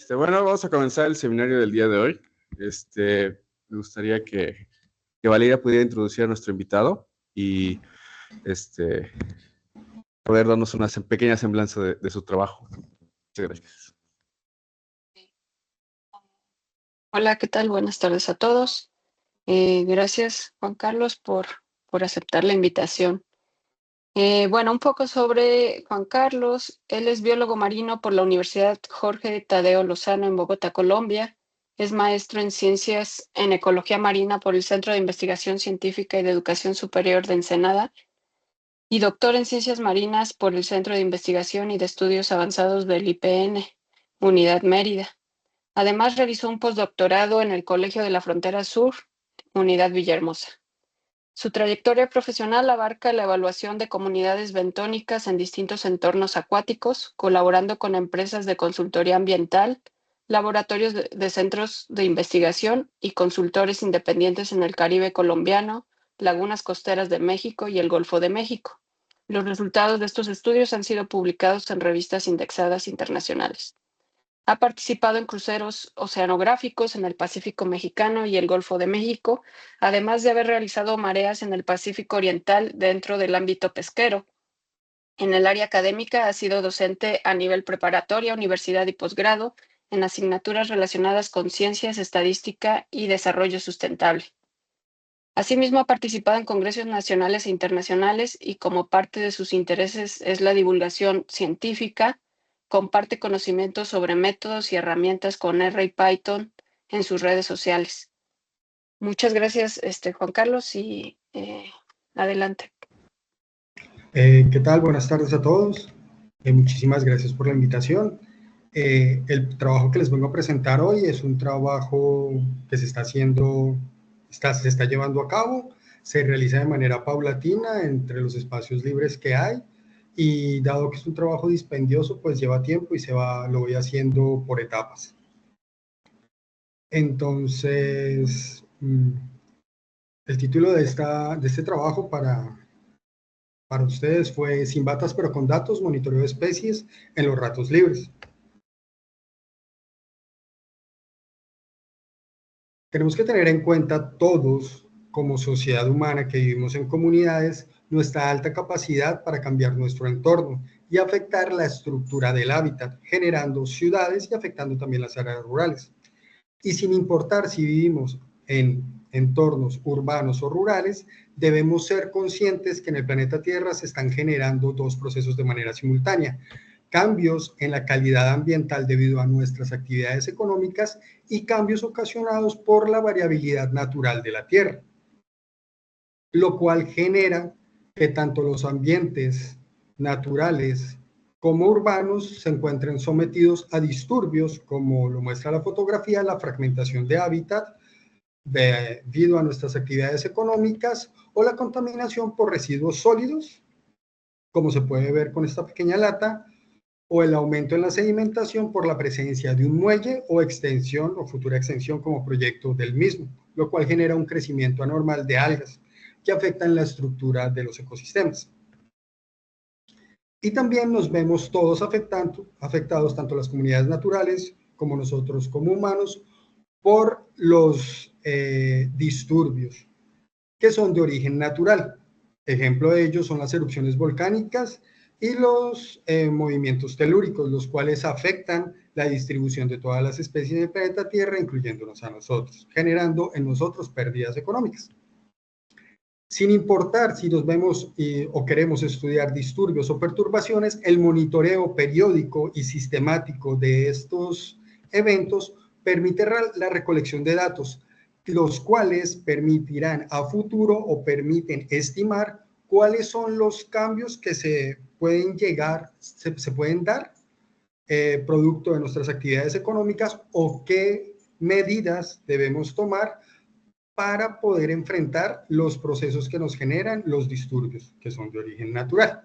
Bueno, vamos a comenzar el seminario del día de hoy. Me gustaría que Valeria pudiera introducir a nuestro invitado y poder darnos una pequeña semblanza de su trabajo. Muchas gracias. Hola, ¿qué tal? Buenas tardes a todos. Gracias, Juan Carlos, por aceptar la invitación. Bueno, un poco sobre Juan Carlos. Él es biólogo marino por la Universidad Jorge Tadeo Lozano en Bogotá, Colombia. Es maestro en ciencias en ecología marina por el Centro de Investigación Científica y de Educación Superior de Ensenada y doctor en ciencias marinas por el Centro de Investigación y de Estudios Avanzados del IPN, Unidad Mérida. Además, realizó un postdoctorado en el Colegio de la Frontera Sur, Unidad Villahermosa. Su trayectoria profesional abarca la evaluación de comunidades bentónicas en distintos entornos acuáticos, colaborando con empresas de consultoría ambiental, laboratorios de centros de investigación y consultores independientes en el Caribe colombiano, lagunas costeras de México y el Golfo de México. Los resultados de estos estudios han sido publicados en revistas indexadas internacionales. Ha participado en cruceros oceanográficos en el Pacífico Mexicano y el Golfo de México, además de haber realizado mareas en el Pacífico Oriental dentro del ámbito pesquero. En el área académica ha sido docente a nivel preparatoria, universidad y posgrado en asignaturas relacionadas con ciencias, estadística y desarrollo sustentable. Asimismo, ha participado en congresos nacionales e internacionales y como parte de sus intereses es la divulgación científica. Comparte conocimientos sobre métodos y herramientas con R y Python en sus redes sociales. Muchas gracias, Juan Carlos, y adelante. ¿Qué tal? Buenas tardes a todos. Muchísimas gracias por la invitación. El trabajo que les vengo a presentar hoy es un trabajo que se está llevando a cabo, se realiza de manera paulatina entre los espacios libres que hay, y dado que es un trabajo dispendioso, pues lleva tiempo y lo voy haciendo por etapas. Entonces, el título de este trabajo para ustedes fue Sin batas pero con datos, monitoreo de especies en los ratos libres. Tenemos que tener en cuenta todos, como sociedad humana que vivimos en comunidades, nuestra alta capacidad para cambiar nuestro entorno y afectar la estructura del hábitat, generando ciudades y afectando también las áreas rurales. Y sin importar si vivimos en entornos urbanos o rurales, debemos ser conscientes que en el planeta Tierra se están generando dos procesos de manera simultánea: cambios en la calidad ambiental debido a nuestras actividades económicas y cambios ocasionados por la variabilidad natural de la Tierra, lo cual genera que tanto los ambientes naturales como urbanos se encuentren sometidos a disturbios, como lo muestra la fotografía, la fragmentación de hábitat debido a nuestras actividades económicas o la contaminación por residuos sólidos, como se puede ver con esta pequeña lata, o el aumento en la sedimentación por la presencia de un muelle o extensión o futura extensión como proyecto del mismo, lo cual genera un crecimiento anormal de algas que afectan la estructura de los ecosistemas. Y también nos vemos todos afectados, tanto las comunidades naturales como nosotros como humanos, por los disturbios que son de origen natural. Ejemplo de ellos son las erupciones volcánicas y los movimientos telúricos, los cuales afectan la distribución de todas las especies del planeta Tierra, incluyéndonos a nosotros, generando en nosotros pérdidas económicas. Sin importar si nos vemos o queremos estudiar disturbios o perturbaciones, el monitoreo periódico y sistemático de estos eventos permite la recolección de datos, los cuales permitirán a futuro o permiten estimar cuáles son los cambios que se pueden dar producto de nuestras actividades económicas, o qué medidas debemos tomar para poder enfrentar los procesos que nos generan los disturbios, que son de origen natural.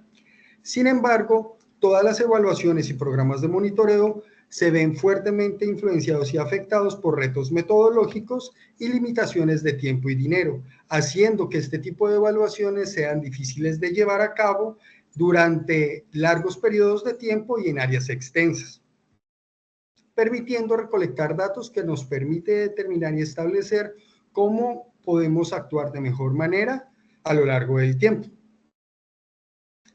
Sin embargo, todas las evaluaciones y programas de monitoreo se ven fuertemente influenciados y afectados por retos metodológicos y limitaciones de tiempo y dinero, haciendo que este tipo de evaluaciones sean difíciles de llevar a cabo durante largos periodos de tiempo y en áreas extensas. permitiendo recolectar datos que nos permite determinar y establecer cómo podemos actuar de mejor manera a lo largo del tiempo.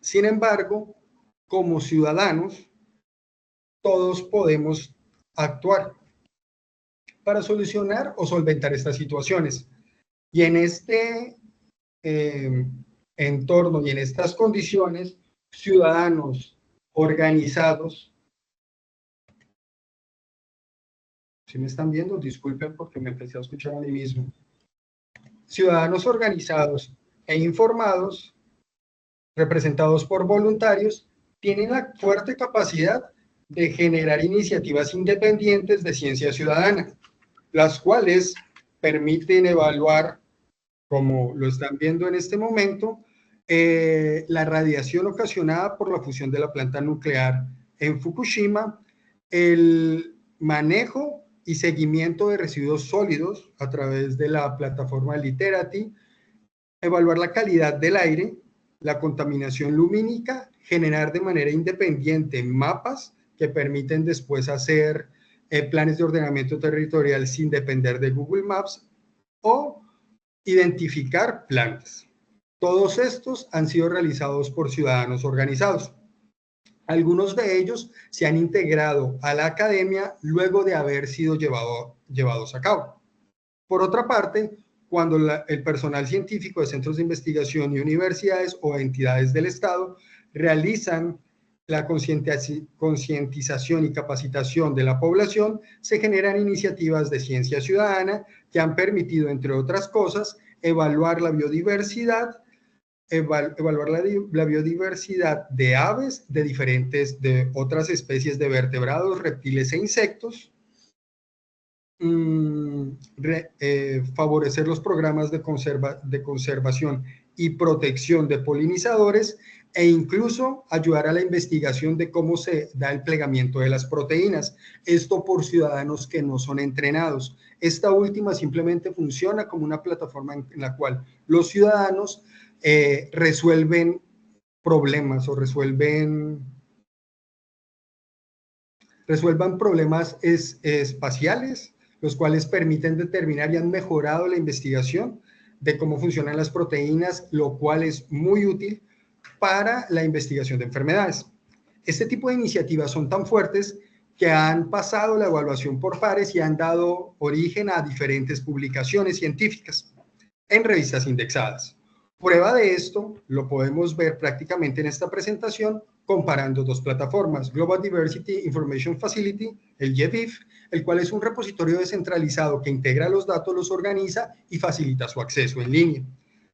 Sin embargo, como ciudadanos, todos podemos actuar para solucionar o solventar estas situaciones. Y en este entorno y en estas condiciones, ciudadanos organizados, si me están viendo, disculpen porque me empecé a escuchar a mí mismo. Ciudadanos organizados e informados, representados por voluntarios, tienen la fuerte capacidad de generar iniciativas independientes de ciencia ciudadana, las cuales permiten evaluar, como lo están viendo en este momento, la radiación ocasionada por la fusión de la planta nuclear en Fukushima, el manejo y seguimiento de residuos sólidos a través de la plataforma Literati, evaluar la calidad del aire, la contaminación lumínica, generar de manera independiente mapas que permiten después hacer planes de ordenamiento territorial sin depender de Google Maps o identificar plantas. Todos estos han sido realizados por ciudadanos organizados. Algunos de ellos se han integrado a la academia luego de haber sido llevados a cabo. Por otra parte, cuando el personal científico de centros de investigación y universidades o entidades del Estado realizan la concientización y capacitación de la población, se generan iniciativas de ciencia ciudadana que han permitido, entre otras cosas, evaluar la biodiversidad, la biodiversidad de aves, de otras especies de vertebrados, reptiles e insectos, favorecer los programas de conservación y protección de polinizadores e incluso ayudar a la investigación de cómo se da el plegamiento de las proteínas. Esto por ciudadanos que no son entrenados. Esta última simplemente funciona como una plataforma en la cual los ciudadanos resuelven problemas o resuelvan problemas espaciales, los cuales permiten determinar y han mejorado la investigación de cómo funcionan las proteínas, lo cual es muy útil para la investigación de enfermedades. Este tipo de iniciativas son tan fuertes que han pasado la evaluación por pares y han dado origen a diferentes publicaciones científicas en revistas indexadas. Prueba de esto lo podemos ver prácticamente en esta presentación comparando dos plataformas, Global Diversity Information Facility, el GBIF, el cual es un repositorio descentralizado que integra los datos, los organiza y facilita su acceso en línea.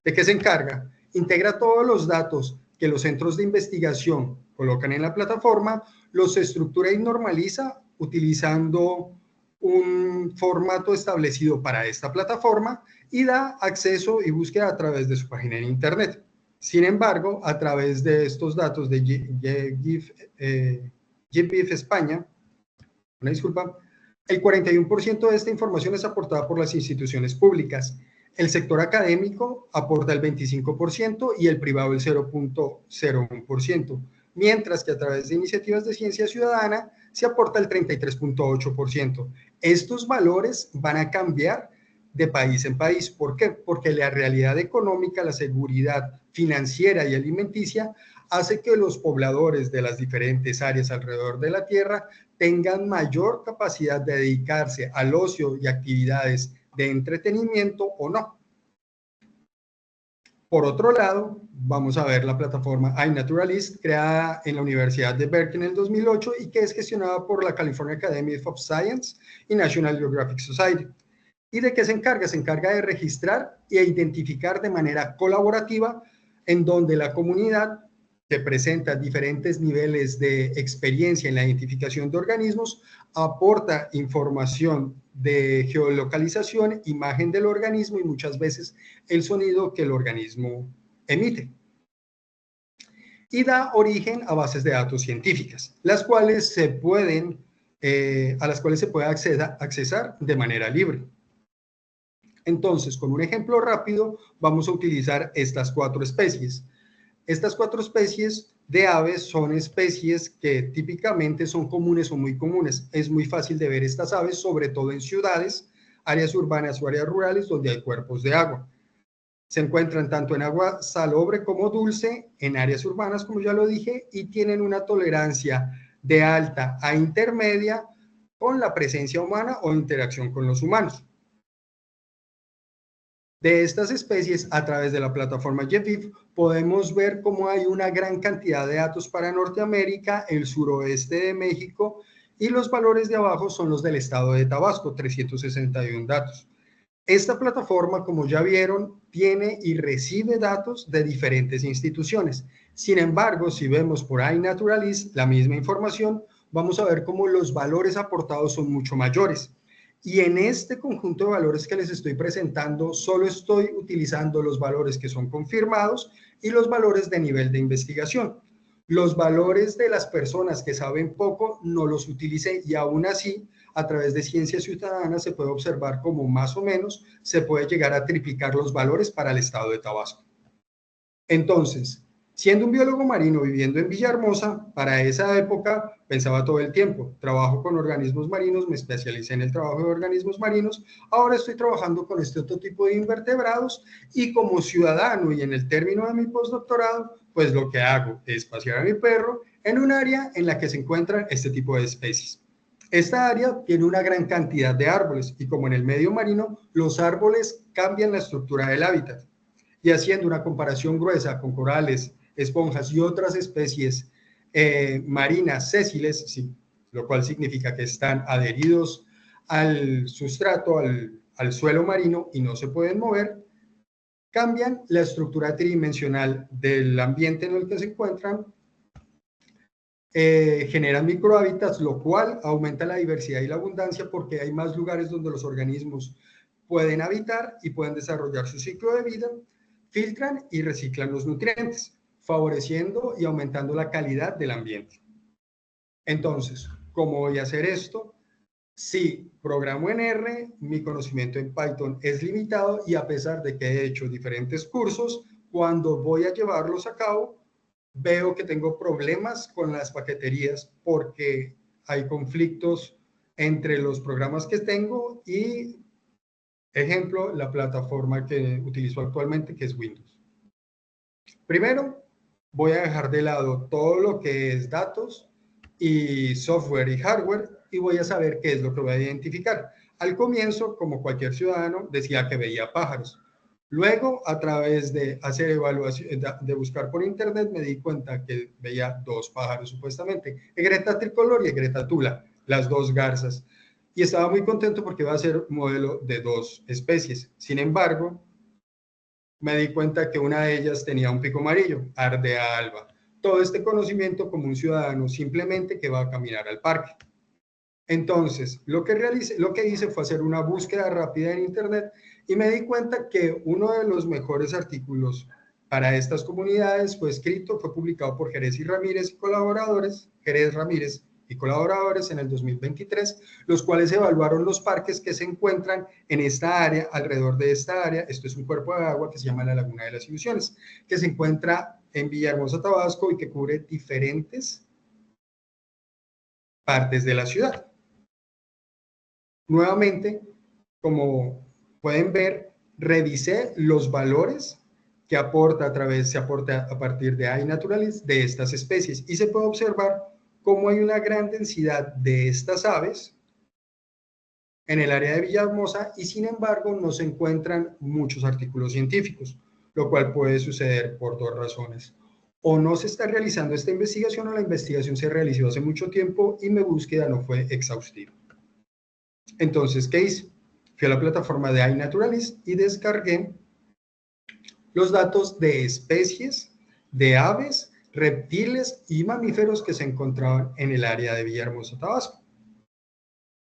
¿De qué se encarga? Integra todos los datos que los centros de investigación colocan en la plataforma, los estructura y normaliza utilizando un formato establecido para esta plataforma y da acceso y búsqueda a través de su página en internet. Sin embargo, a través de estos datos de GBIF España, una disculpa, el 41% de esta información es aportada por las instituciones públicas. El sector académico aporta el 25% y el privado el 0.01%, mientras que a través de iniciativas de ciencia ciudadana se aporta el 33.8%. Estos valores van a cambiar de país en país. ¿Por qué? Porque la realidad económica, la seguridad financiera y alimenticia hace que los pobladores de las diferentes áreas alrededor de la Tierra tengan mayor capacidad de dedicarse al ocio y actividades de entretenimiento o no. Por otro lado, vamos a ver la plataforma iNaturalist, creada en la Universidad de Berkeley en el 2008 y que es gestionada por la California Academy of Science y National Geographic Society. ¿Y de qué se encarga? Se encarga de registrar e identificar de manera colaborativa en donde la comunidad que presenta diferentes niveles de experiencia en la identificación de organismos aporta información de geolocalización, imagen del organismo y muchas veces el sonido que el organismo emite. Y da origen a bases de datos científicas, las cuales se pueden, a las cuales se puede accesar de manera libre. Entonces, con un ejemplo rápido, vamos a utilizar estas 4 especies. Estas 4 especies de aves son especies que típicamente son comunes o muy comunes. Es muy fácil de ver estas aves, sobre todo en ciudades, áreas urbanas o áreas rurales donde hay cuerpos de agua. Se encuentran tanto en agua salobre como dulce, en áreas urbanas, como ya lo dije, y tienen una tolerancia de alta a intermedia con la presencia humana o interacción con los humanos. De estas especies, a través de la plataforma GEFIF, podemos ver cómo hay una gran cantidad de datos para Norteamérica, el suroeste de México, y los valores de abajo son los del estado de Tabasco, 361 datos. Esta plataforma, como ya vieron, tiene y recibe datos de diferentes instituciones. Sin embargo, si vemos por iNaturalist la misma información, vamos a ver cómo los valores aportados son mucho mayores. Y en este conjunto de valores que les estoy presentando, solo estoy utilizando los valores que son confirmados y los valores de nivel de investigación. Los valores de las personas que saben poco no los utilicé, y aún así, a través de Ciencia Ciudadana se puede observar cómo más o menos se puede llegar a triplicar los valores para el estado de Tabasco. Entonces, siendo un biólogo marino viviendo en Villahermosa, para esa época pensaba todo el tiempo, trabajo con organismos marinos, me especialicé en el trabajo de organismos marinos, ahora estoy trabajando con este otro tipo de invertebrados, y como ciudadano y en el término de mi postdoctorado, pues lo que hago es pasear a mi perro en un área en la que se encuentran este tipo de especies. Esta área tiene una gran cantidad de árboles, y como en el medio marino, los árboles cambian la estructura del hábitat. Y haciendo una comparación gruesa con corales, esponjas y otras especies marinas sésiles, sí, lo cual significa que están adheridos al sustrato, al suelo marino, y no se pueden mover, cambian la estructura tridimensional del ambiente en el que se encuentran, generan microhábitats, lo cual aumenta la diversidad y la abundancia porque hay más lugares donde los organismos pueden habitar y pueden desarrollar su ciclo de vida, filtran y reciclan los nutrientes, favoreciendo y aumentando la calidad del ambiente. Entonces, ¿cómo voy a hacer esto? Si programo en R, mi conocimiento en Python es limitado, y a pesar de que he hecho diferentes cursos, cuando voy a llevarlos a cabo, veo que tengo problemas con las paqueterías porque hay conflictos entre los programas que tengo y, ejemplo, la plataforma que utilizo actualmente, que es Windows. Primero, voy a dejar de lado todo lo que es datos y software y hardware, y voy a saber qué es lo que voy a identificar. Al comienzo, como cualquier ciudadano, decía que veía pájaros. Luego, a través de hacer evaluación, de buscar por internet, me di cuenta que veía dos pájaros supuestamente, Egreta tricolor y Egreta tula, las dos garzas. Y estaba muy contento porque iba a ser un modelo de dos especies. Sin embargo, me di cuenta que una de ellas tenía un pico amarillo, Ardea alba. Todo este conocimiento como un ciudadano simplemente que va a caminar al parque. Entonces, lo que hice fue hacer una búsqueda rápida en internet, y me di cuenta que uno de los mejores artículos para estas comunidades fue publicado por Jerez Ramírez y colaboradores en el 2023, los cuales evaluaron los parques que se encuentran en esta área, alrededor de esta área. Esto es un cuerpo de agua que se llama la Laguna de las Ilusiones, que se encuentra en Villahermosa, Tabasco, y que cubre diferentes partes de la ciudad. Nuevamente, como pueden ver, revisé los valores que se aporta a partir de iNaturalist de estas especies, y se puede observar cómo hay una gran densidad de estas aves en el área de Villahermosa, y sin embargo no se encuentran muchos artículos científicos, lo cual puede suceder por dos razones. O no se está realizando esta investigación, o la investigación se realizó hace mucho tiempo y mi búsqueda no fue exhaustiva. Entonces, ¿qué hice? Fui a la plataforma de iNaturalist y descargué los datos de especies de aves, reptiles y mamíferos que se encontraban en el área de Villahermosa, Tabasco.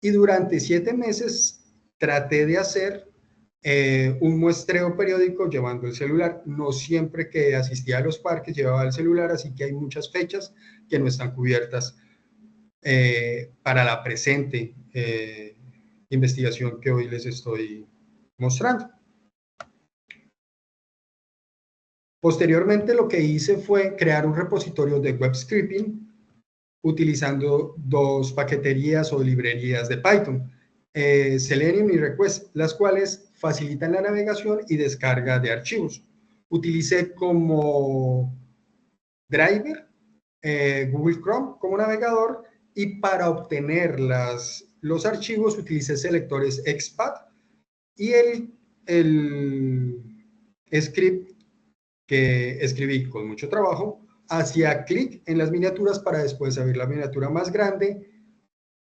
Y durante 7 meses traté de hacer un muestreo periódico llevando el celular. No siempre que asistía a los parques llevaba el celular, así que hay muchas fechas que no están cubiertas para la presente investigación que hoy les estoy mostrando. Posteriormente, lo que hice fue crear un repositorio de web scraping utilizando dos paqueterías o librerías de Python, Selenium y Request, las cuales facilitan la navegación y descarga de archivos. Utilicé como driver Google Chrome como navegador, y para obtener los archivos utilicé selectores XPath, y el script que escribí con mucho trabajo hacía clic en las miniaturas para después abrir la miniatura más grande,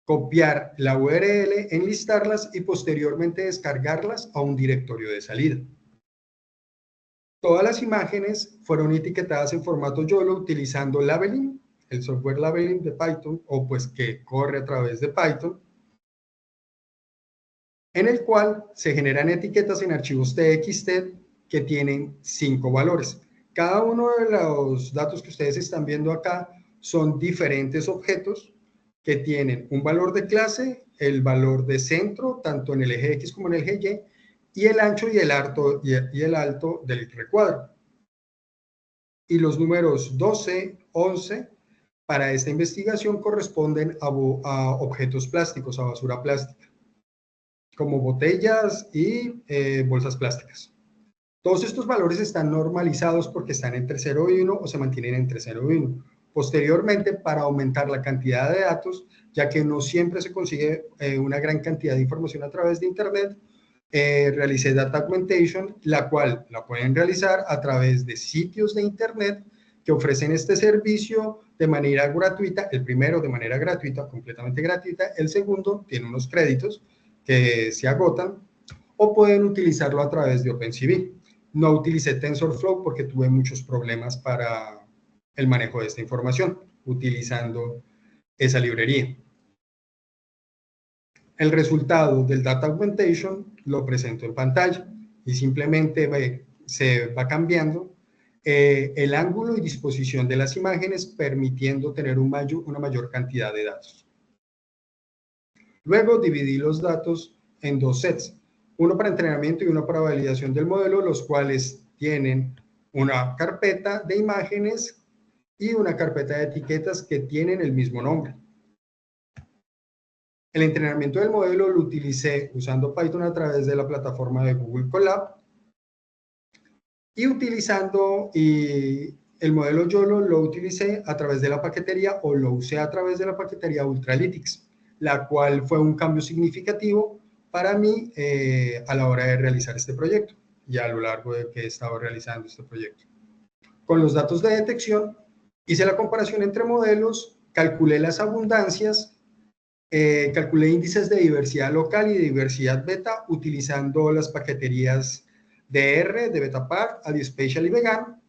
copiar la URL, enlistarlas y posteriormente descargarlas a un directorio de salida. Todas las imágenes fueron etiquetadas en formato YOLO utilizando Labeling, el software Labeling de Python, o pues que corre a través de Python, en el cual se generan etiquetas en archivos TXT que tienen 5 valores. Cada uno de los datos que ustedes están viendo acá son diferentes objetos que tienen un valor de clase, el valor de centro, tanto en el eje X como en el eje Y, y el ancho y el alto del recuadro. Y los números 12, 11, para esta investigación corresponden a objetos plásticos, a basura plástica, como botellas y bolsas plásticas. Todos estos valores están normalizados porque están entre 0 y 1 o se mantienen entre 0 y 1. Posteriormente, para aumentar la cantidad de datos, ya que no siempre se consigue una gran cantidad de información a través de Internet, realicé Data Augmentation, la cual la pueden realizar a través de sitios de Internet que ofrecen este servicio de manera gratuita. El primero de manera gratuita, completamente gratuita. El segundo tiene unos créditos que se agotan, o pueden utilizarlo a través de OpenCV. No utilicé TensorFlow porque tuve muchos problemas para el manejo de esta información utilizando esa librería. El resultado del Data Augmentation lo presento en pantalla y simplemente se va cambiando el ángulo y disposición de las imágenes, permitiendo tener una mayor cantidad de datos. Luego dividí los datos en dos sets, uno para entrenamiento y uno para validación del modelo, los cuales tienen una carpeta de imágenes y una carpeta de etiquetas que tienen el mismo nombre. El entrenamiento del modelo lo utilicé usando Python a través de la plataforma de Google Colab, y utilizando el modelo YOLO lo utilicé a través de la paquetería, o lo usé a través de la paquetería Ultralytics, la cual fue un cambio significativo para mí a la hora de realizar este proyecto y a lo largo de que he estado realizando este proyecto. Con los datos de detección hice la comparación entre modelos, calculé las abundancias, calculé índices de diversidad local y de diversidad beta utilizando las paqueterías de R, de Betapart, Adiospatial y Vegan.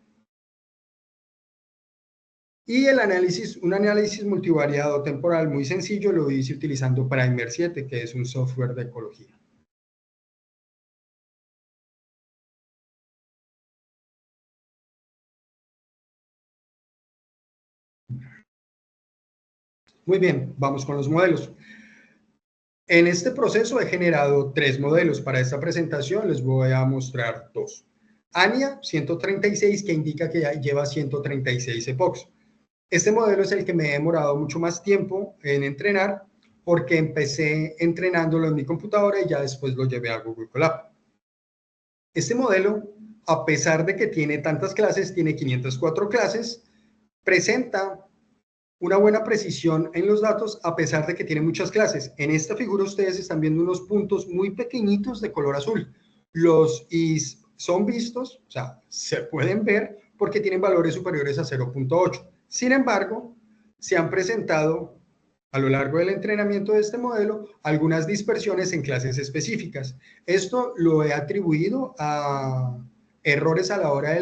Y un análisis multivariado temporal muy sencillo lo hice utilizando Primer 7, que es un software de ecología. Muy bien, vamos con los modelos. En este proceso he generado 3 modelos. Para esta presentación les voy a mostrar 2. ANIA 136, que indica que ya lleva 136 epochs. Este modelo es el que me he demorado mucho más tiempo en entrenar, porque empecé entrenándolo en mi computadora y ya después lo llevé a Google Colab. Este modelo, a pesar de que tiene tantas clases, tiene 504 clases, presenta una buena precisión en los datos a pesar de que tiene muchas clases. En esta figura ustedes están viendo unos puntos muy pequeñitos de color azul. Los is son vistos, o sea, se pueden ver porque tienen valores superiores a 0.8. Sin embargo, se han presentado a lo largo del entrenamiento de este modelo algunas dispersiones en clases específicas. Esto lo he atribuido a errores a la hora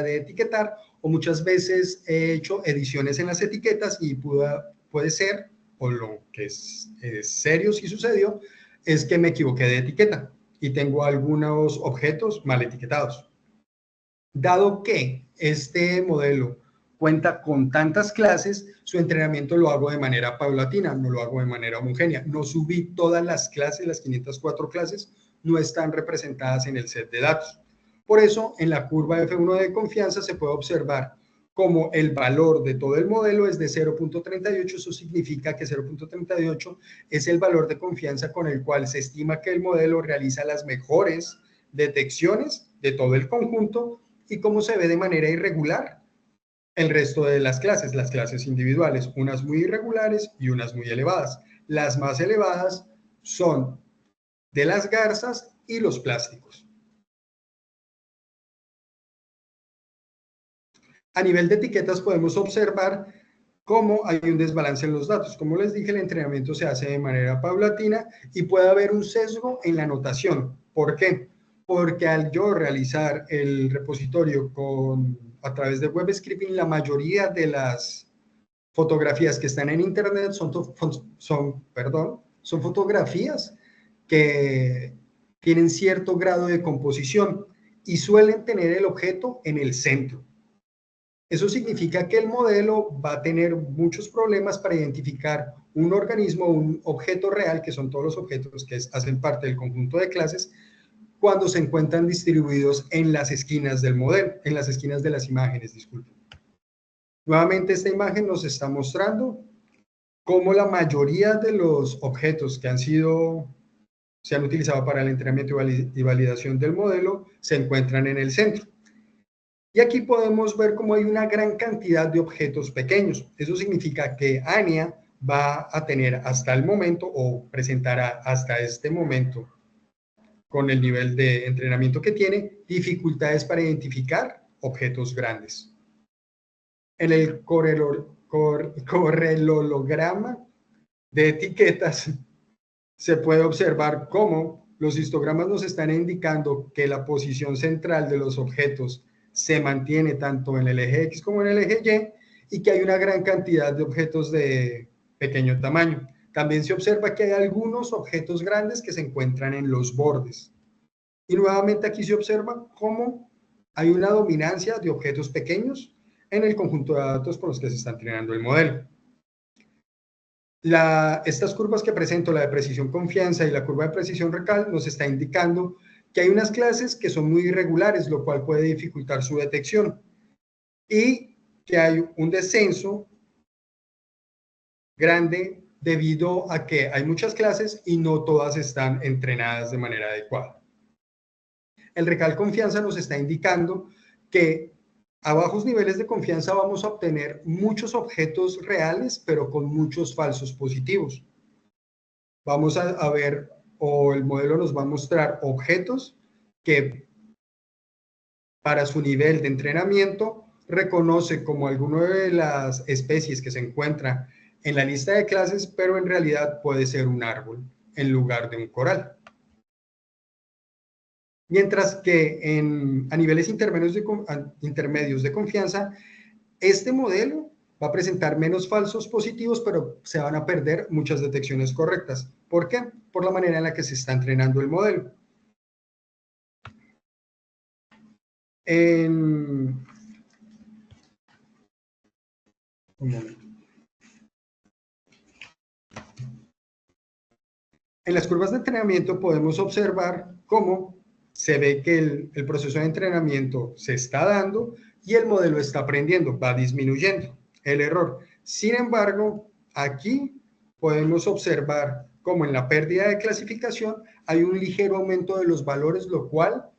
de etiquetar, o muchas veces he hecho ediciones en las etiquetas y puede ser, o lo que es serio si sucedió, es que me equivoqué de etiqueta y tengo algunos objetos mal etiquetados. Dado que este modelo cuenta con tantas clases, su entrenamiento lo hago de manera paulatina, no lo hago de manera homogénea. No subí todas las clases, las 504 clases no están representadas en el set de datos. Por eso, en la curva F1 de confianza se puede observar como el valor de todo el modelo es de 0.38, eso significa que 0.38 es el valor de confianza con el cual se estima que el modelo realiza las mejores detecciones de todo el conjunto y cómo se ve de manera irregular el resto de las clases individuales, unas muy irregulares y unas muy elevadas. Las más elevadas son de las garzas y los plásticos. A nivel de etiquetas podemos observar cómo hay un desbalance en los datos. Como les dije, el entrenamiento se hace de manera paulatina y puede haber un sesgo en la anotación. ¿Por qué? Porque al yo realizar el repositorio a través de web scraping, la mayoría de las fotografías que están en internet son fotografías que tienen cierto grado de composición y suelen tener el objeto en el centro. Eso significa que el modelo va a tener muchos problemas para identificar un organismo, un objeto real, que son todos los objetos que hacen parte del conjunto de clases, cuando se encuentran distribuidos en las esquinas del modelo, en las esquinas de las imágenes, disculpen. Nuevamente esta imagen nos está mostrando cómo la mayoría de los objetos que se han utilizado para el entrenamiento y validación del modelo se encuentran en el centro. Y aquí podemos ver cómo hay una gran cantidad de objetos pequeños. Eso significa que ANIA va a tener hasta el momento o presentará hasta este momento, con el nivel de entrenamiento que tiene, dificultades para identificar objetos grandes. En el correlograma de etiquetas se puede observar cómo los histogramas nos están indicando que la posición central de los objetos se mantiene tanto en el eje X como en el eje Y y que hay una gran cantidad de objetos de pequeño tamaño. También se observa que hay algunos objetos grandes que se encuentran en los bordes. Y nuevamente aquí se observa cómo hay una dominancia de objetos pequeños en el conjunto de datos con los que se está entrenando el modelo. Estas curvas que presento, la de precisión confianza y la curva de precisión recal, nos está indicando que hay unas clases que son muy irregulares, lo cual puede dificultar su detección, y que hay un descenso grande debido a que hay muchas clases y no todas están entrenadas de manera adecuada. El recal confianza nos está indicando que a bajos niveles de confianza vamos a obtener muchos objetos reales, pero con muchos falsos positivos. Vamos a ver, o el modelo nos va a mostrar objetos que para su nivel de entrenamiento reconoce como alguna de las especies que se encuentra en la lista de clases, pero en realidad puede ser un árbol en lugar de un coral. Mientras que a niveles intermedios de confianza, este modelo va a presentar menos falsos positivos, pero se van a perder muchas detecciones correctas. ¿Por qué? Por la manera en la que se está entrenando el modelo. Un momento. En las curvas de entrenamiento podemos observar cómo se ve que el proceso de entrenamiento se está dando y el modelo está aprendiendo, va disminuyendo el error. Sin embargo, aquí podemos observar cómo en la pérdida de clasificación hay un ligero aumento de los valores, lo cual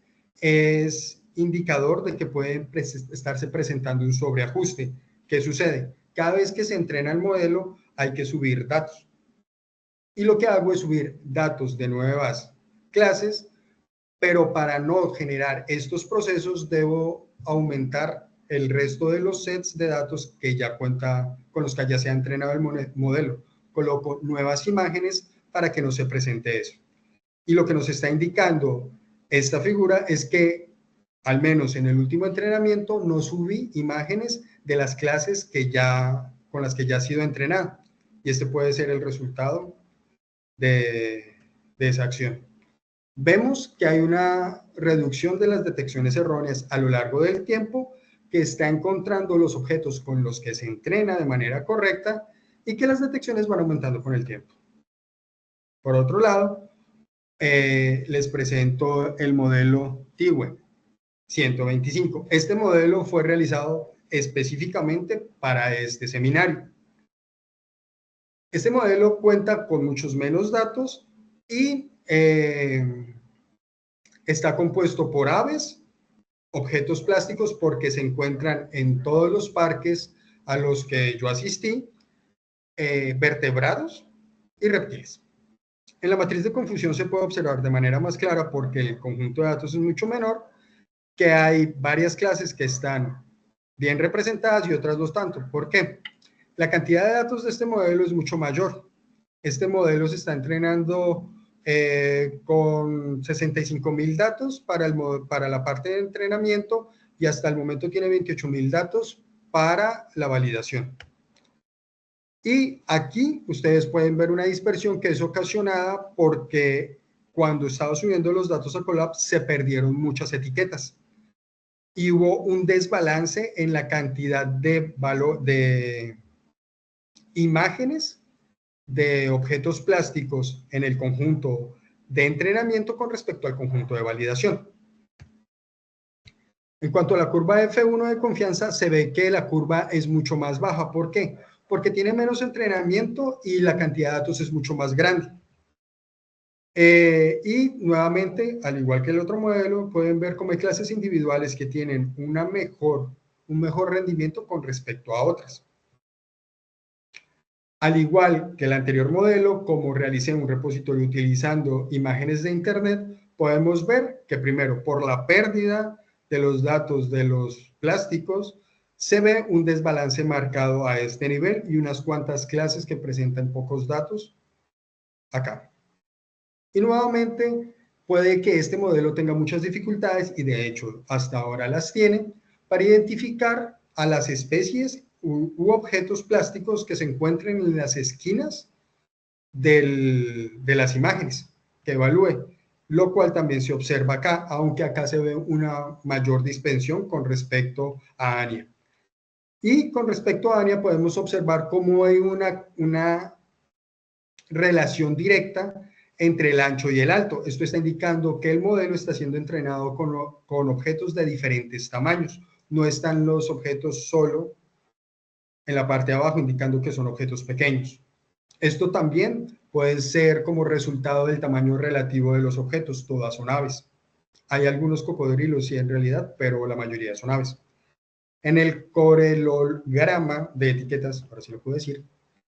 es indicador de que puede estarse presentando un sobreajuste. ¿Qué sucede? Cada vez que se entrena el modelo hay que subir datos. Y lo que hago es subir datos de nuevas clases, pero para no generar estos procesos debo aumentar el resto de los sets de datos que ya cuenta, con los que ya se ha entrenado el modelo. Coloco nuevas imágenes para que no se presente eso. Y lo que nos está indicando esta figura es que, al menos en el último entrenamiento, no subí imágenes de las clases con las que ya ha sido entrenado. Y este puede ser el resultado de esa acción. Vemos que hay una reducción de las detecciones erróneas a lo largo del tiempo, que está encontrando los objetos con los que se entrena de manera correcta y que las detecciones van aumentando con el tiempo. Por otro lado, les presento el modelo TIWE. 125. Este modelo fue realizado específicamente para este seminario. Este modelo cuenta con muchos menos datos y está compuesto por aves, objetos plásticos porque se encuentran en todos los parques a los que yo asistí, vertebrados y reptiles. En la matriz de confusión se puede observar de manera más clara, porque el conjunto de datos es mucho menor, que hay varias clases que están bien representadas y otras no tanto. ¿Por qué? La cantidad de datos de este modelo es mucho mayor. Este modelo se está entrenando con 65,000 datos para la parte de entrenamiento, y hasta el momento tiene 28,000 datos para la validación. Y aquí ustedes pueden ver una dispersión que es ocasionada porque cuando estaba subiendo los datos a Colab se perdieron muchas etiquetas y hubo un desbalance en la cantidad de imágenes de objetos plásticos en el conjunto de entrenamiento con respecto al conjunto de validación. En cuanto a la curva F1 de confianza, se ve que la curva es mucho más baja. ¿Por qué? Porque tiene menos entrenamiento y la cantidad de datos es mucho más grande. Y nuevamente, al igual que el otro modelo, pueden ver cómo hay clases individuales que tienen un mejor rendimiento con respecto a otras. Al igual que el anterior modelo, como realicé un repositorio utilizando imágenes de Internet, podemos ver que primero, por la pérdida de los datos de los plásticos, se ve un desbalance marcado a este nivel y unas cuantas clases que presentan pocos datos acá. Y nuevamente, puede que este modelo tenga muchas dificultades, y de hecho hasta ahora las tiene, para identificar a las especies u objetos plásticos que se encuentren en las esquinas de las imágenes que evalúe, lo cual también se observa acá, aunque acá se ve una mayor dispersión con respecto a ANIA. Y con respecto a ANIA podemos observar cómo hay una relación directa entre el ancho y el alto. Esto está indicando que el modelo está siendo entrenado con objetos de diferentes tamaños. No están los objetos solo en la parte de abajo, indicando que son objetos pequeños. Esto también puede ser como resultado del tamaño relativo de los objetos. Todas son aves. Hay algunos cocodrilos, sí, en realidad, pero la mayoría son aves. En el corelograma de etiquetas, ahora sí lo puedo decir,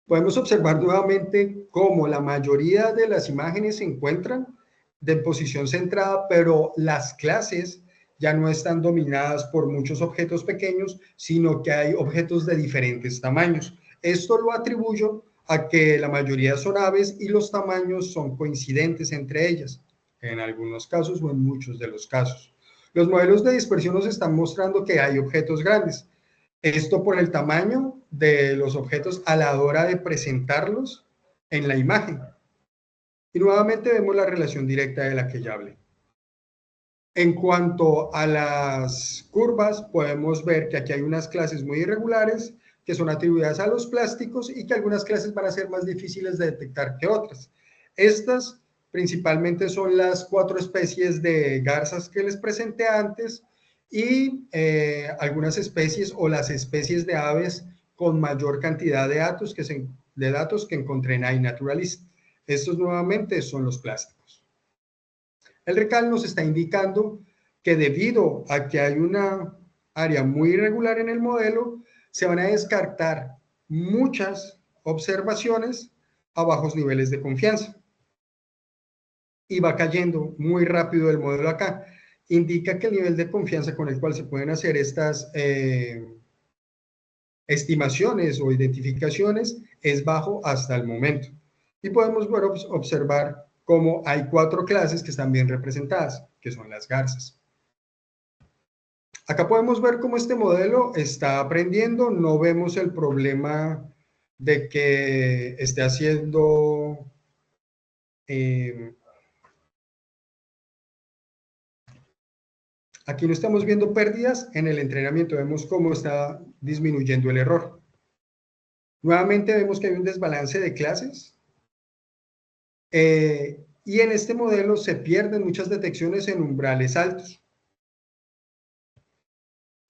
podemos observar nuevamente cómo la mayoría de las imágenes se encuentran de posición centrada, pero las clases ya no están dominadas por muchos objetos pequeños, sino que hay objetos de diferentes tamaños. Esto lo atribuyo a que la mayoría son aves y los tamaños son coincidentes entre ellas, en algunos casos o en muchos de los casos. Los modelos de dispersión nos están mostrando que hay objetos grandes. Esto por el tamaño de los objetos a la hora de presentarlos en la imagen. Y nuevamente vemos la relación directa de la que ya hablé. En cuanto a las curvas, podemos ver que aquí hay unas clases muy irregulares que son atribuidas a los plásticos y que algunas clases van a ser más difíciles de detectar que otras. Estas principalmente son las 4 especies de garzas que les presenté antes, y algunas especies o las especies de aves con mayor cantidad de datos que encontré en iNaturalist. Estos nuevamente son los plásticos. El RECAL nos está indicando que debido a que hay una área muy irregular en el modelo, se van a descartar muchas observaciones a bajos niveles de confianza. Y va cayendo muy rápido el modelo acá. Indica que el nivel de confianza con el cual se pueden hacer estas estimaciones o identificaciones es bajo hasta el momento. Y podemos observar cómo hay 4 clases que están bien representadas, que son las garzas. Acá podemos ver cómo este modelo está aprendiendo. No vemos el problema de que esté haciendo aquí no estamos viendo pérdidas en el entrenamiento, vemos cómo está disminuyendo el error. Nuevamente vemos que hay un desbalance de clases, y en este modelo se pierden muchas detecciones en umbrales altos.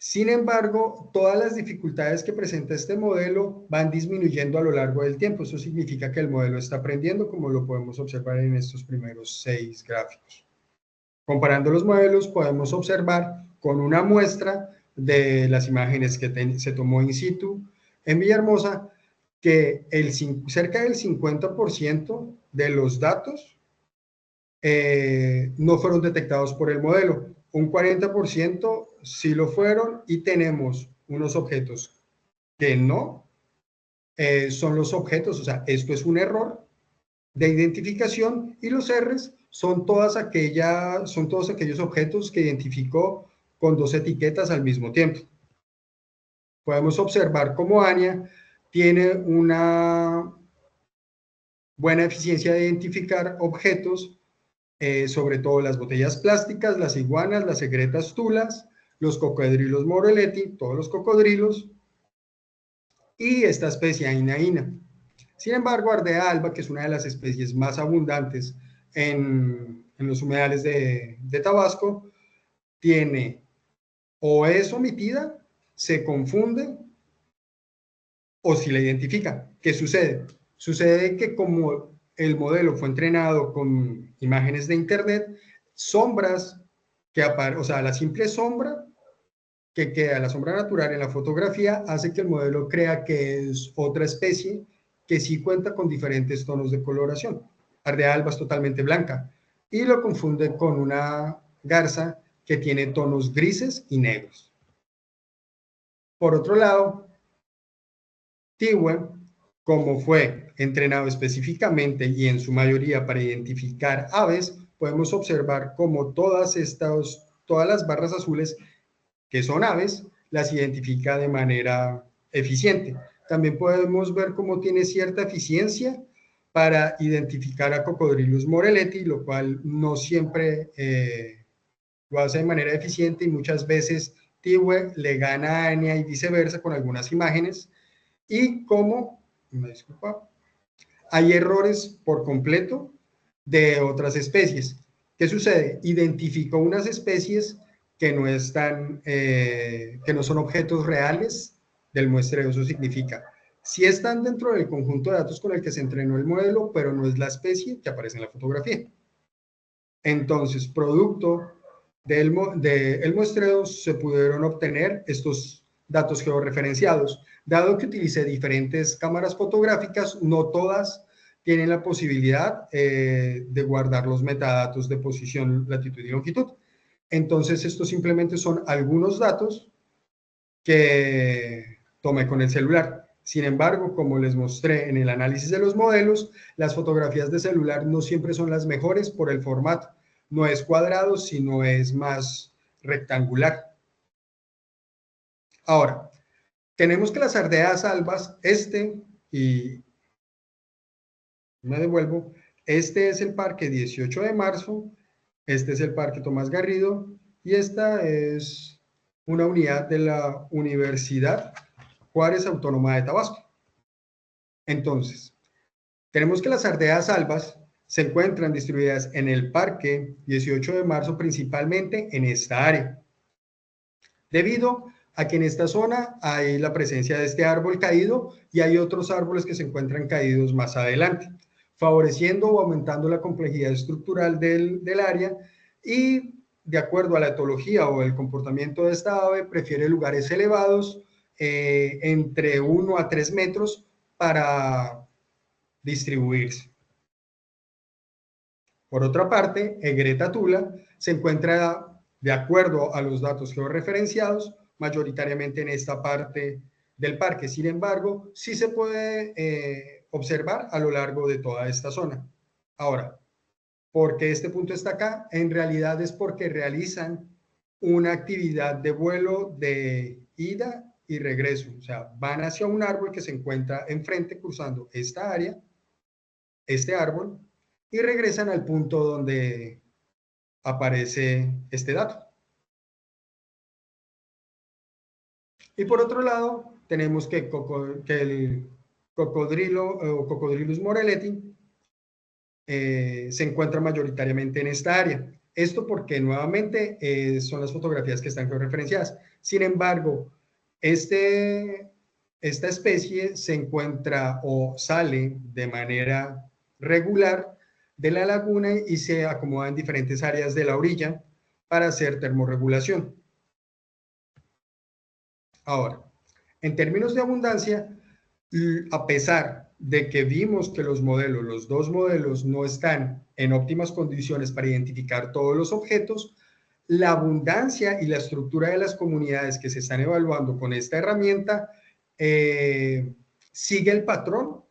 Sin embargo, todas las dificultades que presenta este modelo van disminuyendo a lo largo del tiempo. Eso significa que el modelo está aprendiendo, como lo podemos observar en estos primeros 6 gráficos. Comparando los modelos, podemos observar con una muestra de las imágenes que se tomó in situ en Villahermosa, que cerca del 50% de los datos no fueron detectados por el modelo. Un 40% sí lo fueron, y tenemos unos objetos que no son los objetos, o sea, esto es un error de identificación, y los R's son todos aquellos objetos que identificó con 2 etiquetas al mismo tiempo. Podemos observar cómo Anya tiene una buena eficiencia de identificar objetos, sobre todo las botellas plásticas, las iguanas, las egretas tulas, los cocodrilos Morelletti, todos los cocodrilos, y esta especie Ainaina. Sin embargo, Ardea alba, que es una de las especies más abundantes en los humedales de Tabasco, tiene o es omitida, se confunde, o si la identifica. ¿Qué sucede? Sucede que como el modelo fue entrenado con imágenes de internet, sombras que aparecen, o sea, la simple sombra que queda, la sombra natural en la fotografía, hace que el modelo crea que es otra especie que sí cuenta con diferentes tonos de coloración. Ardea alba es totalmente blanca, y lo confunde con una garza que tiene tonos grises y negros. Por otro lado, Tiwe, como fue entrenado específicamente y en su mayoría para identificar aves, podemos observar cómo todas las barras azules que son aves, las identifica de manera eficiente. También podemos ver cómo tiene cierta eficiencia para identificar a Cocodrilus morelletti, lo cual no siempre lo hace de manera eficiente, y muchas veces Tiwe le gana a Anya y viceversa con algunas imágenes, y cómo, me disculpa, hay errores por completo de otras especies. ¿Qué sucede? Identificó unas especies que no son objetos reales del muestreo. Eso significa, sí están dentro del conjunto de datos con el que se entrenó el modelo, pero no es la especie que aparece en la fotografía. Entonces, producto del muestreo, se pudieron obtener estos datos georreferenciados. Dado que utilicé diferentes cámaras fotográficas, no todas tienen la posibilidad de guardar los metadatos de posición, latitud y longitud. Entonces, estos simplemente son algunos datos que tomé con el celular. Sin embargo, como les mostré en el análisis de los modelos, las fotografías de celular no siempre son las mejores por el formato. No es cuadrado, sino es más rectangular. Ahora, tenemos que las ardeas albas, y me devuelvo, este es el parque 18 de marzo, este es el parque Tomás Garrido, y esta es una unidad de la Universidad Juárez Autónoma de Tabasco. Entonces, tenemos que las ardeas albas se encuentran distribuidas en el parque 18 de marzo, principalmente en esta área, debido a que en esta zona hay la presencia de este árbol caído, y hay otros árboles que se encuentran caídos más adelante, favoreciendo o aumentando la complejidad estructural del área, y de acuerdo a la etología o el comportamiento de esta ave, prefiere lugares elevados, entre 1 a 3 metros, para distribuirse. Por otra parte, Egreta tula se encuentra, de acuerdo a los datos georreferenciados, mayoritariamente en esta parte del parque. Sin embargo, sí se puede observar a lo largo de toda esta zona. Ahora, ¿por qué este punto está acá? En realidad es porque realizan una actividad de vuelo de ida y regreso. O sea, van hacia un árbol que se encuentra enfrente, cruzando esta área, este árbol, y regresan al punto donde aparece este dato. Y por otro lado, tenemos que el cocodrilo o Cocodrilus morelletti se encuentra mayoritariamente en esta área. Esto porque nuevamente son las fotografías que están georreferenciadas. Sin embargo, esta especie se encuentra o sale de manera regular de la laguna y se acomoda en diferentes áreas de la orilla para hacer termorregulación. Ahora, en términos de abundancia, a pesar de que vimos que los dos modelos no están en óptimas condiciones para identificar todos los objetos, la abundancia y la estructura de las comunidades que se están evaluando con esta herramienta sigue el patrón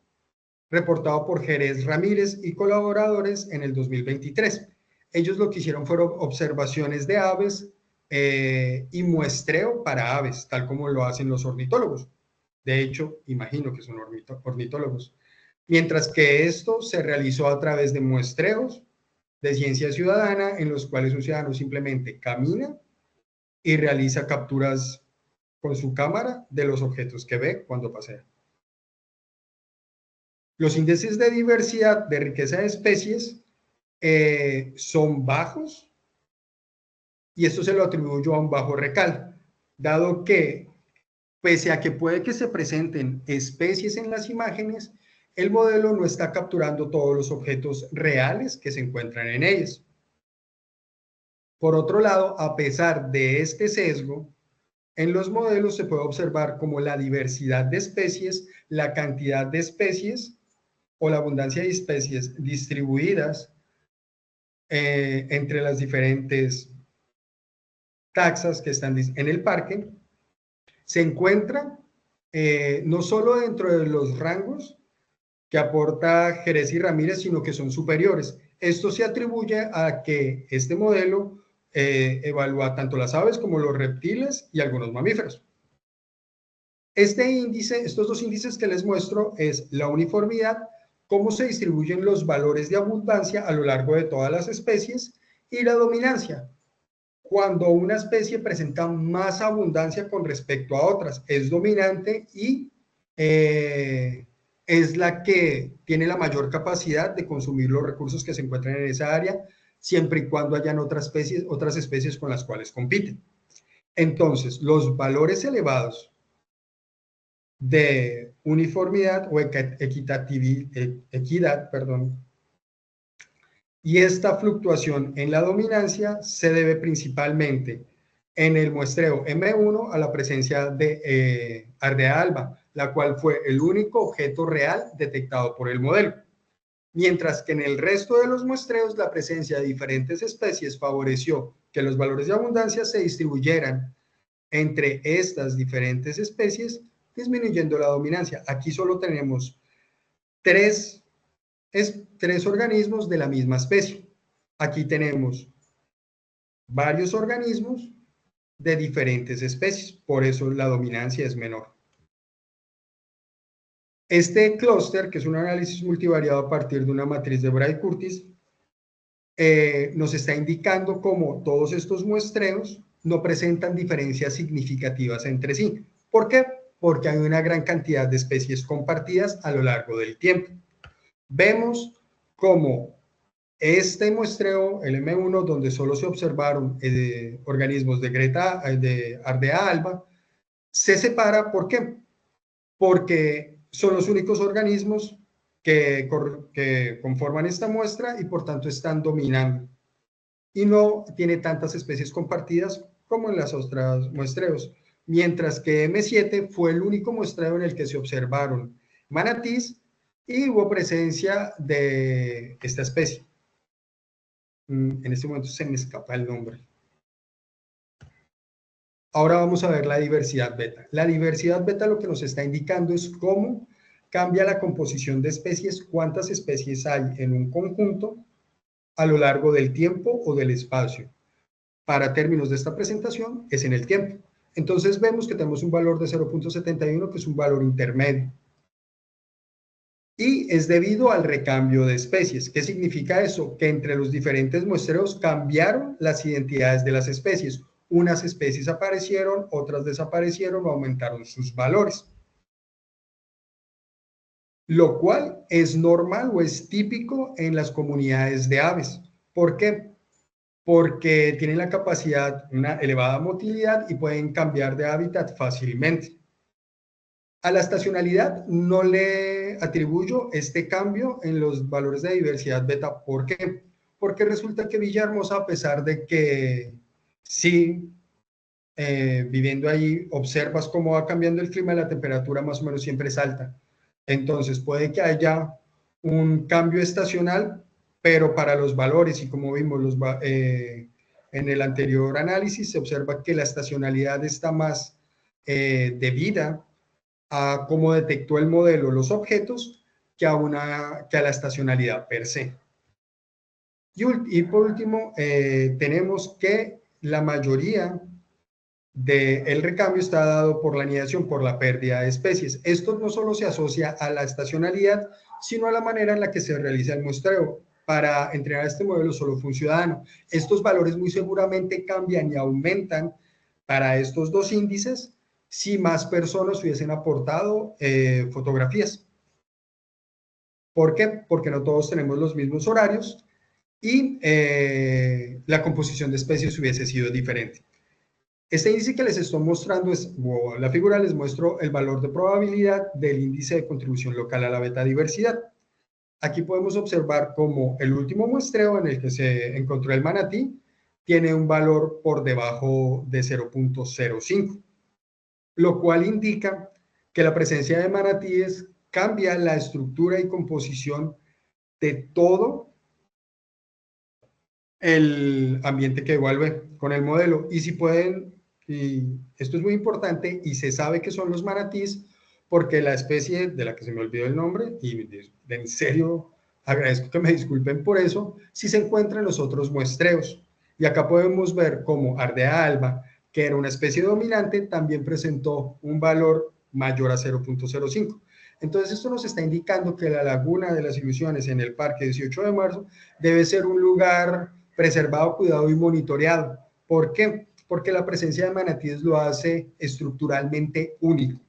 reportado por Jerez Ramírez y colaboradores en el 2023. Ellos lo que hicieron fueron observaciones de aves y muestreo para aves, tal como lo hacen los ornitólogos. De hecho, imagino que son ornitólogos. Mientras que esto se realizó a través de muestreos de ciencia ciudadana, en los cuales un ciudadano simplemente camina y realiza capturas con su cámara de los objetos que ve cuando pasea. Los índices de diversidad de riqueza de especies son bajos, y esto se lo atribuyo a un bajo recal, dado que pese a que puede que se presenten especies en las imágenes, el modelo no está capturando todos los objetos reales que se encuentran en ellas. Por otro lado, a pesar de este sesgo, en los modelos se puede observar como la diversidad de especies, la cantidad de especies o la abundancia de especies distribuidas entre las diferentes taxas que están en el parque, se encuentra no solo dentro de los rangos que aporta Jerez y Ramírez, sino que son superiores. Esto se atribuye a que este modelo evalúa tanto las aves como los reptiles y algunos mamíferos. Estos dos índices que les muestro es la uniformidad, cómo se distribuyen los valores de abundancia a lo largo de todas las especies, y la dominancia, cuando una especie presenta más abundancia con respecto a otras, es dominante y es la que tiene la mayor capacidad de consumir los recursos que se encuentran en esa área, siempre y cuando hayan otras especies con las cuales compiten. Entonces, los valores elevados de uniformidad o equidad, y esta fluctuación en la dominancia se debe principalmente en el muestreo M1 a la presencia de Ardea alba, la cual fue el único objeto real detectado por el modelo. Mientras que en el resto de los muestreos la presencia de diferentes especies favoreció que los valores de abundancia se distribuyeran entre estas diferentes especies, disminuyendo la dominancia. Aquí solo tenemos tres organismos de la misma especie. Aquí tenemos varios organismos de diferentes especies, por eso la dominancia es menor. Este clúster, que es un análisis multivariado a partir de una matriz de Bray-Curtis, nos está indicando cómo todos estos muestreos no presentan diferencias significativas entre sí. ¿Por qué? Porque hay una gran cantidad de especies compartidas a lo largo del tiempo. Vemos cómo este muestreo, el M1, donde solo se observaron organismos de Ardea alba, se separa. ¿Por qué? Porque son los únicos organismos que conforman esta muestra y por tanto están dominando. Y no tiene tantas especies compartidas como en las otras muestreos. Mientras que M7 fue el único muestreo en el que se observaron manatís y hubo presencia de esta especie. En este momento se me escapa el nombre. Ahora vamos a ver la diversidad beta. La diversidad beta lo que nos está indicando es cómo cambia la composición de especies, cuántas especies hay en un conjunto a lo largo del tiempo o del espacio. Para términos de esta presentación es en el tiempo. Entonces vemos que tenemos un valor de 0.71, que es un valor intermedio. Y es debido al recambio de especies. ¿Qué significa eso? Que entre los diferentes muestreos cambiaron las identidades de las especies. Unas especies aparecieron, otras desaparecieron o aumentaron sus valores. Lo cual es normal o es típico en las comunidades de aves. ¿Por qué? porque tienen la capacidad, una elevada motilidad y pueden cambiar de hábitat fácilmente. A la estacionalidad no le atribuyo este cambio en los valores de diversidad beta. ¿Por qué? Porque resulta que Villahermosa, a pesar de que sí, viviendo ahí, observas cómo va cambiando el clima, la temperatura más o menos siempre es alta. Entonces puede que haya un cambio estacional, pero para los valores, y como vimos en el anterior análisis, se observa que la estacionalidad está más debida a cómo detectó el modelo los objetos que a la estacionalidad per se. Y por último, tenemos que la mayoría del recambio está dado por la anidación, por la pérdida de especies. Esto no solo se asocia a la estacionalidad, sino a la manera en la que se realiza el muestreo. Para entrenar este modelo solo fue un ciudadano. Estos valores muy seguramente cambian y aumentan para estos dos índices si más personas hubiesen aportado fotografías. ¿Por qué? Porque no todos tenemos los mismos horarios y la composición de especies hubiese sido diferente. Este índice que les estoy mostrando o la figura les muestro el valor de probabilidad del índice de contribución local a la betadiversidad. Aquí podemos observar cómo el último muestreo en el que se encontró el manatí tiene un valor por debajo de 0.05, lo cual indica que la presencia de manatíes cambia la estructura y composición de todo el ambiente que evalúe con el modelo. Y si pueden, y esto es muy importante, y se sabe que son los manatíes porque la especie de la que se me olvidó el nombre, y en serio agradezco que me disculpen por eso, sí se encuentra en los otros muestreos. Y acá podemos ver cómo Ardea alba, que era una especie dominante, también presentó un valor mayor a 0.05. Entonces esto nos está indicando que la Laguna de las Ilusiones en el Parque 18 de Marzo debe ser un lugar preservado, cuidado y monitoreado. ¿Por qué? Porque la presencia de manatíes lo hace estructuralmente único.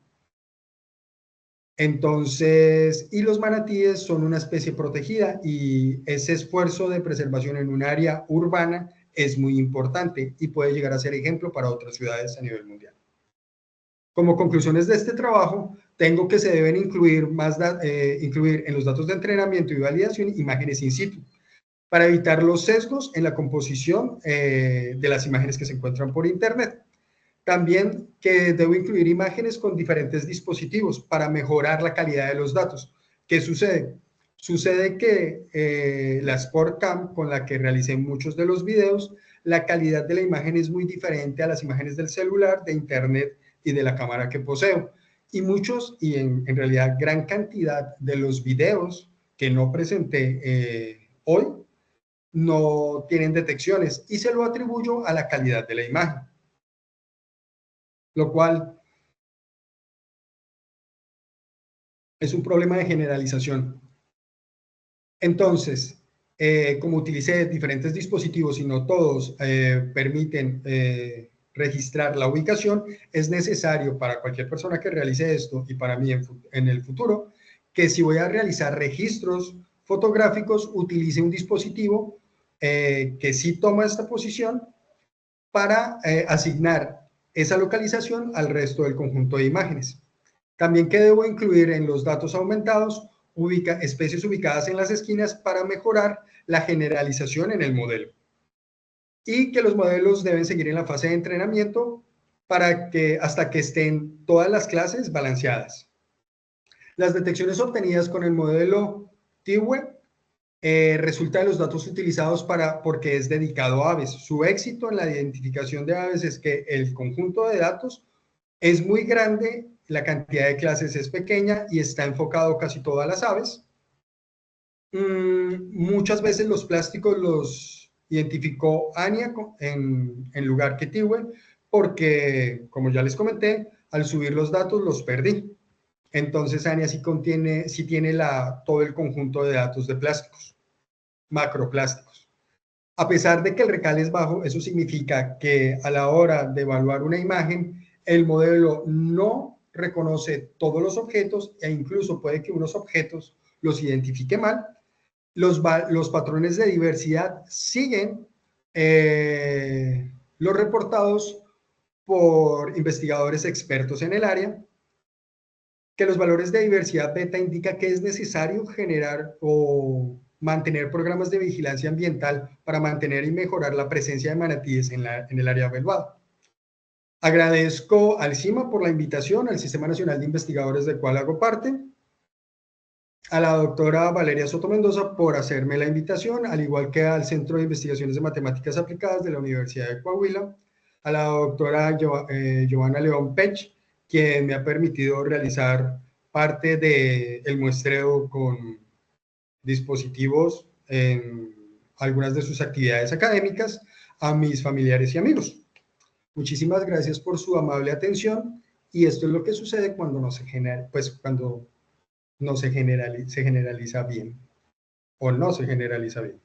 Entonces, y los manatíes son una especie protegida y ese esfuerzo de preservación en un área urbana es muy importante y puede llegar a ser ejemplo para otras ciudades a nivel mundial. Como conclusiones de este trabajo, tengo que se deben incluir en los datos de entrenamiento y validación imágenes in situ, para evitar los sesgos en la composición de las imágenes que se encuentran por Internet. También que debo incluir imágenes con diferentes dispositivos para mejorar la calidad de los datos. ¿Qué sucede? Sucede que la SportCam, con la que realicé muchos de los videos, la calidad de la imagen es muy diferente a las imágenes del celular, de Internet y de la cámara que poseo. Y muchos, y en realidad gran cantidad de los videos que no presenté hoy, no tienen detecciones y se lo atribuyo a la calidad de la imagen, lo cual es un problema de generalización. Entonces, como utilicé diferentes dispositivos y no todos permiten registrar la ubicación, es necesario para cualquier persona que realice esto y para mí en el futuro, que si voy a realizar registros fotográficos, utilice un dispositivo que sí toma esta posición para asignar esa localización al resto del conjunto de imágenes. También que debo incluir en los datos aumentados especies ubicadas en las esquinas para mejorar la generalización en el modelo. Y que los modelos deben seguir en la fase de entrenamiento hasta que estén todas las clases balanceadas. Las detecciones obtenidas con el modelo TIWE resulta de los datos utilizados porque es dedicado a aves. Su éxito en la identificación de aves es que el conjunto de datos es muy grande, la cantidad de clases es pequeña y está enfocado casi todas las aves. Muchas veces los plásticos los identificó ANIA en lugar que TIWE, porque, como ya les comenté, al subir los datos los perdí. Entonces ANIA sí tiene todo el conjunto de datos de plásticos, macroplásticos. A pesar de que el recal es bajo, eso significa que a la hora de evaluar una imagen, el modelo no reconoce todos los objetos e incluso puede que unos objetos los identifique mal. Los patrones de diversidad siguen los reportados por investigadores expertos en el área, que los valores de diversidad beta indica que es necesario generar o mantener programas de vigilancia ambiental para mantener y mejorar la presencia de manatíes en el área evaluada. Agradezco al CIMA por la invitación, al Sistema Nacional de Investigadores del cual hago parte, a la doctora Valeria Soto Mendoza por hacerme la invitación, al igual que al Centro de Investigaciones de Matemáticas Aplicadas de la Universidad de Coahuila, a la doctora Giovanna León Pech, quien me ha permitido realizar parte del muestreo con dispositivos en algunas de sus actividades académicas, a mis familiares y amigos. Muchísimas gracias por su amable atención, y esto es lo que sucede cuando no se genera, pues cuando no se generaliza bien o no se generaliza bien.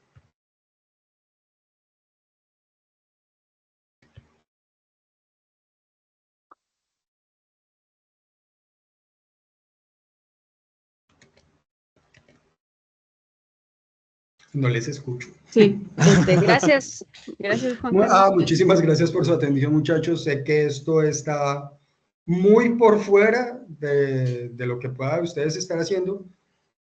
No les escucho. Sí, gracias, gracias Juan Carlos. Muchísimas gracias por su atención, muchachos. Sé que esto está muy por fuera de lo que puedan ustedes estar haciendo,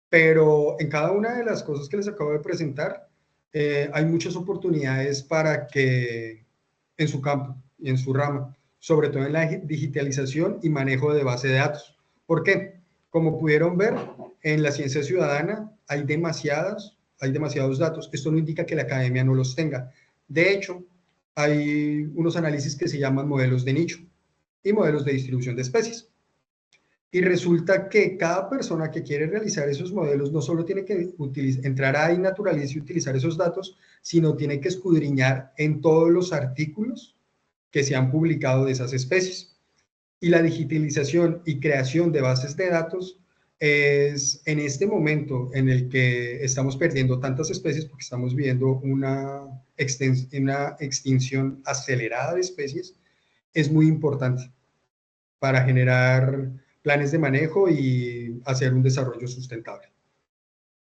pero en cada una de las cosas que les acabo de presentar, hay muchas oportunidades para que en su campo y en su rama, sobre todo en la digitalización y manejo de base de datos. ¿Por qué? Como pudieron ver, en la ciencia ciudadana hay demasiados datos. Esto no indica que la academia no los tenga. De hecho, hay unos análisis que se llaman modelos de nicho y modelos de distribución de especies. Y resulta que cada persona que quiere realizar esos modelos no solo tiene que entrar a iNaturalist y utilizar esos datos, sino tiene que escudriñar en todos los artículos que se han publicado de esas especies. Y la digitalización y creación de bases de datos es en este momento en el que estamos perdiendo tantas especies, porque estamos viviendo una extinción acelerada de especies, es muy importante para generar planes de manejo y hacer un desarrollo sustentable.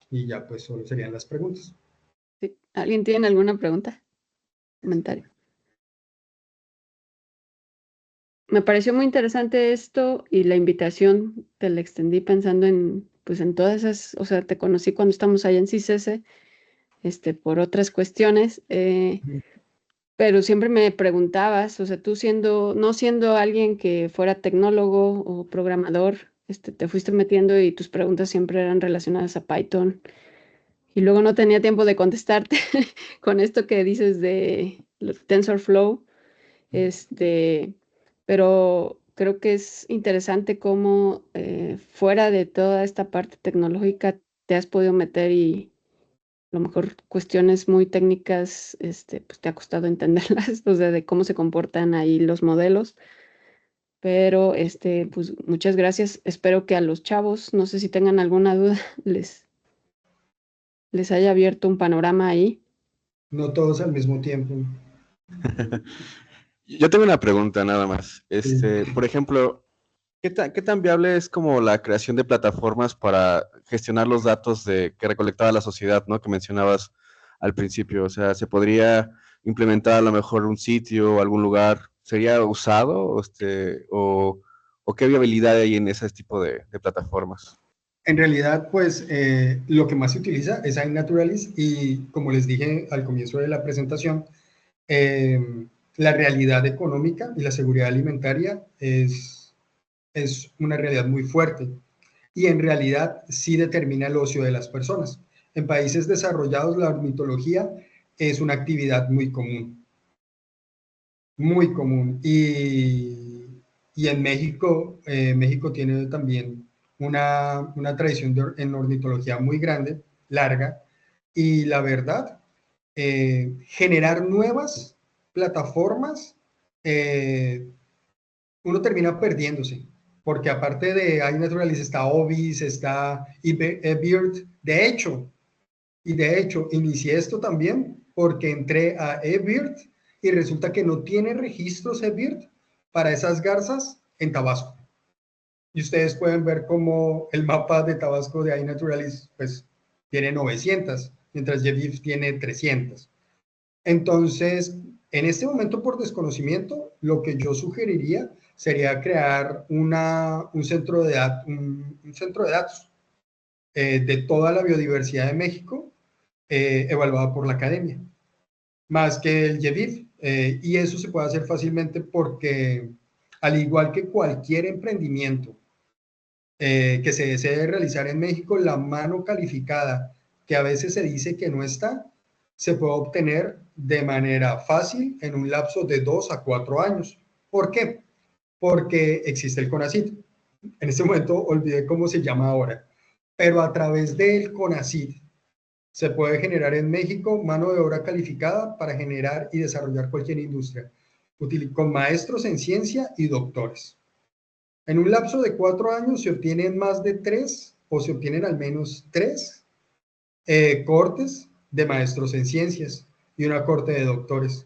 Y ya pues solo serían las preguntas. Sí. ¿Alguien tiene alguna pregunta? Comentario. Me pareció muy interesante esto, y la invitación te la extendí pensando en, pues en todas esas, o sea, te conocí cuando estamos allá en CICESE, por otras cuestiones, pero siempre me preguntabas, o sea, tú no siendo alguien que fuera tecnólogo o programador, te fuiste metiendo y tus preguntas siempre eran relacionadas a Python, y luego no tenía tiempo de contestarte con esto que dices de TensorFlow, pero creo que es interesante cómo fuera de toda esta parte tecnológica te has podido meter, y a lo mejor cuestiones muy técnicas, pues te ha costado entenderlas, o sea, de cómo se comportan ahí los modelos. Pero, pues muchas gracias. Espero que a los chavos, no sé si tengan alguna duda, les haya abierto un panorama ahí. No todos al mismo tiempo. Yo tengo una pregunta nada más. Sí. Por ejemplo, ¿qué tan viable es como la creación de plataformas para gestionar los datos que recolectaba la sociedad, ¿no? Que mencionabas al principio. O sea, ¿se podría implementar a lo mejor un sitio o algún lugar? ¿Sería usado? ¿O qué viabilidad hay en ese tipo de plataformas? En realidad, pues lo que más se utiliza es iNaturalist, y como les dije al comienzo de la presentación, la realidad económica y la seguridad alimentaria es una realidad muy fuerte, y en realidad sí determina el ocio de las personas. En países desarrollados la ornitología es una actividad muy común, y en México, México tiene también una tradición en ornitología muy grande, larga, y la verdad, generar nuevas plataformas, uno termina perdiéndose, porque aparte de iNaturalist está Obis, está eBird. De hecho, inicié esto también porque entré a eBird y resulta que no tiene registros eBird para esas garzas en Tabasco. Y ustedes pueden ver como el mapa de Tabasco de iNaturalist pues tiene 900, mientras eBird tiene 300. Entonces, en este momento, por desconocimiento, lo que yo sugeriría sería crear un centro un centro de datos de toda la biodiversidad de México, evaluada por la academia, más que el YEVIF. Y eso se puede hacer fácilmente porque, al igual que cualquier emprendimiento que se desee realizar en México, la mano calificada, que a veces se dice que no está, se puede obtener de manera fácil en un lapso de 2 a 4 años. ¿Por qué? Porque existe el CONACYT. En este momento olvidé cómo se llama ahora, pero a través del CONACYT se puede generar en México mano de obra calificada para generar y desarrollar cualquier industria, con maestros en ciencia y doctores. En un lapso de 4 años se obtienen más de 3 o se obtienen al menos 3 cortes de maestros en ciencias y una corte de doctores.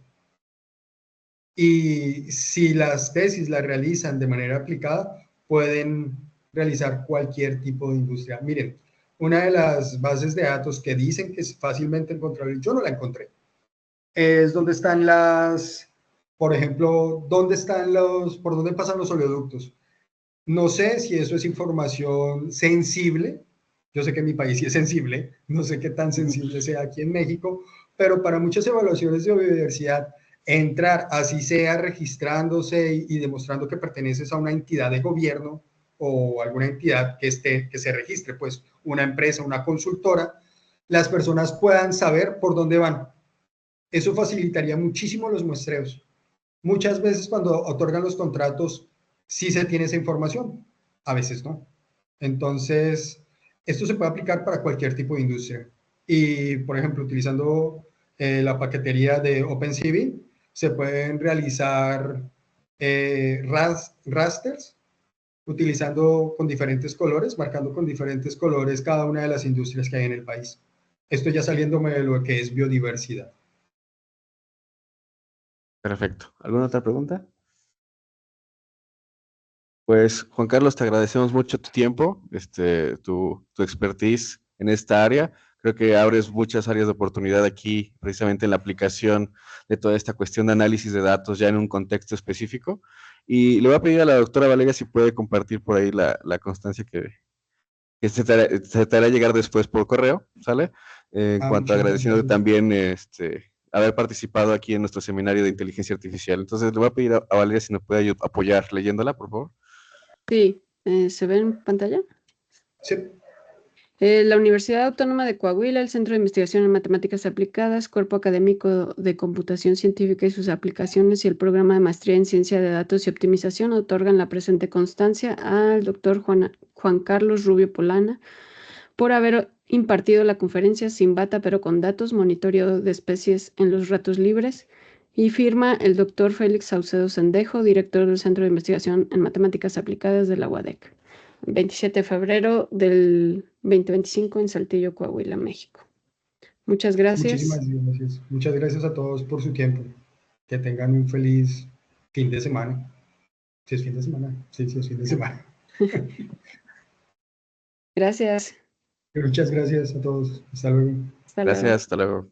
Y si las tesis las realizan de manera aplicada, pueden realizar cualquier tipo de industria. Miren, una de las bases de datos que dicen que es fácilmente encontrable, yo no la encontré, es donde están por ejemplo, por dónde pasan los oleoductos. No sé si eso es información sensible. Yo sé que en mi país sí es sensible, no sé qué tan sensible sea aquí en México, pero para muchas evaluaciones de biodiversidad, entrar, así sea registrándose y demostrando que perteneces a una entidad de gobierno o alguna entidad que se registre, pues una empresa, una consultora, las personas puedan saber por dónde van. Eso facilitaría muchísimo los muestreos. Muchas veces cuando otorgan los contratos, sí se tiene esa información, a veces no. Entonces, esto se puede aplicar para cualquier tipo de industria. Y, por ejemplo, utilizando la paquetería de OpenCV, se pueden realizar rasters utilizando con diferentes colores, marcando con diferentes colores cada una de las industrias que hay en el país. Esto ya saliéndome de lo que es biodiversidad. Perfecto. ¿Alguna otra pregunta? Pues, Juan Carlos, te agradecemos mucho tu tiempo, tu expertise en esta área. Creo que abres muchas áreas de oportunidad aquí, precisamente en la aplicación de toda esta cuestión de análisis de datos ya en un contexto específico. Y le voy a pedir a la doctora Valeria si puede compartir por ahí la constancia que se te hará llegar después por correo, ¿sale? En cuanto a Muchísimas agradeciendo gracias. también haber participado aquí en nuestro seminario de inteligencia artificial. Entonces, le voy a pedir a Valeria si nos puede apoyar leyéndola, por favor. Sí, ¿se ve en pantalla? Sí. La Universidad Autónoma de Coahuila, el Centro de Investigación en Matemáticas Aplicadas, Cuerpo Académico de Computación Científica y sus aplicaciones y el Programa de Maestría en Ciencia de Datos y Optimización otorgan la presente constancia al doctor Juan Carlos Rubio Polana por haber impartido la conferencia Sin bata pero con datos, monitoreo de especies en los ratos libres, y firma el doctor Félix Saucedo Sendejo, director del Centro de Investigación en Matemáticas Aplicadas de la UADEC. 27 de febrero del 2025 en Saltillo, Coahuila, México. Muchas gracias. Muchísimas gracias. Muchas gracias a todos por su tiempo. Que tengan un feliz fin de semana. Si es fin de semana. Sí, sí es fin de semana. Gracias. Muchas gracias a todos. Hasta luego. Hasta luego. Gracias, hasta luego.